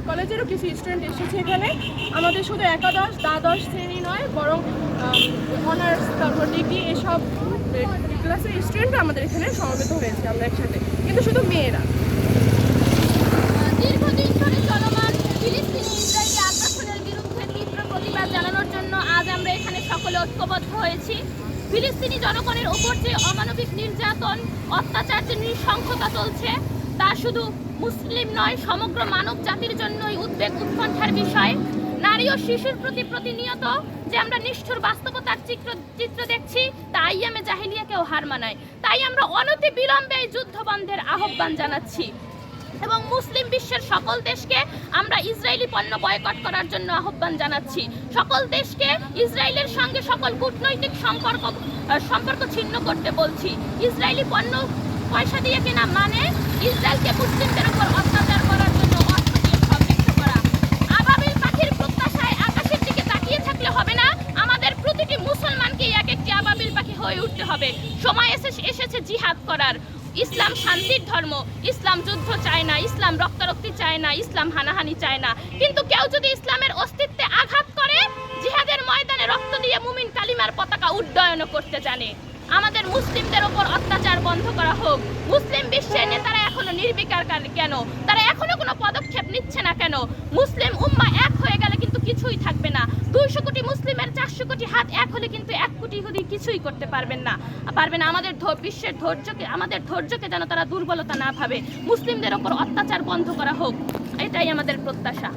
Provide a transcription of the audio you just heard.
কলেজেরও কিছু স্টুডেন্ট এসেছে এখানে। আমাদের শুধু একাদশ দ্বাদশ শ্রেণী নয়, বরং অনার্স, তারপর ডিগ্রি এসব ক্লাসের স্টুডেন্টরা আমাদের এখানে সমবেত হয়েছে আমরা একসাথে, কিন্তু শুধু মেয়েরা। দীর্ঘদিন ধরে চলমান ফিলিস্তিনি ইসরায়েলি আগ্রাসনের বিরুদ্ধে তীব্র প্রতিবাদ জানানোর জন্য আজ আমরা এখানে সকলে ঐক্যবদ্ধ হয়েছি। ফিলিস্তিনি জনগণের ওপর যে অমানবিক নির্যাতন, অত্যাচার, যে নৃশংসতা চলছে, তা শুধু মুসলিম নয়, সমগ্র মানব জাতির জন্যই উদ্বেগ উৎকণ্ঠার বিষয়। নারী ও শিশুর প্রতি প্রতিনিয়ত যে আমরা নিষ্ঠুর বাস্তবতার চিত্র দেখছি, তা আইয়ামে জাহিলিয়াকেও হার মানায়। তাই আমরা অনতি বিলম্বে এই যুদ্ধ বন্ধের আহ্বান জানাচ্ছি এবং মুসলিম বিশ্বের সকল দেশকে আমরা ইসরায়েলি পণ্য বয়কট করার জন্য আহ্বান জানাচ্ছি। সকল দেশকে ইসরায়েলের সঙ্গে সকল কূটনৈতিক সম্পর্ক ছিন্ন করতে বলছি। ইসরায়েলি পণ্য পয়সা দিয়ে কেনা মানে ইসরায়েলকে মুসলিমদের উপর অত্যাচার করার জন্য অর্থ দিয়ে সমৃদ্ধ করা। আবাবিল পাখির প্রত্যাশায় আকাশের দিকে তাকিয়ে থাকলে হবে না, আমাদের প্রতিটি মুসলমানকে এক একটি আবাবিল পাখি হয়ে উঠতে হবে। সময় এসেছে জিহাদ করার। ইসলাম শান্তির ধর্ম, ইসলাম যুদ্ধ চায় না, ইসলাম রক্তারক্তি চায় না, ইসলাম হানাহানি চায় না। কিন্তু কেউ যদি ইসলামের অস্তিত্বে আঘাত করে, জিহাদের ময়দানে রক্ত দিয়ে মুমিন কালিমার পতাকা উড্ডয়ন করতে জানে। আমাদের মুসলিমদের ওপর অত্যাচার বন্ধ করা হোক। মুসলিম বিশ্বের নেতারা এখনো নির্বিকার কেন? তারা এখনো কোনো পদক্ষেপ নিচ্ছে না কেন? মুসলিম উম্মাহ এক হয়ে গেলে কিন্তু কিছুই থাকবে না। 200 কোটি মুসলিমের 400 কোটি হাত এক হলে কিন্তু 1 কোটি ইহুদি কিছুই করতে পারবে না। আমাদের বিশ্বের আমাদের ধৈর্যকে যেন তারা দুর্বলতা না ভাবে। মুসলিমদের ওপর অত্যাচার বন্ধ করা হোক, এটাই আমাদের প্রত্যাশা।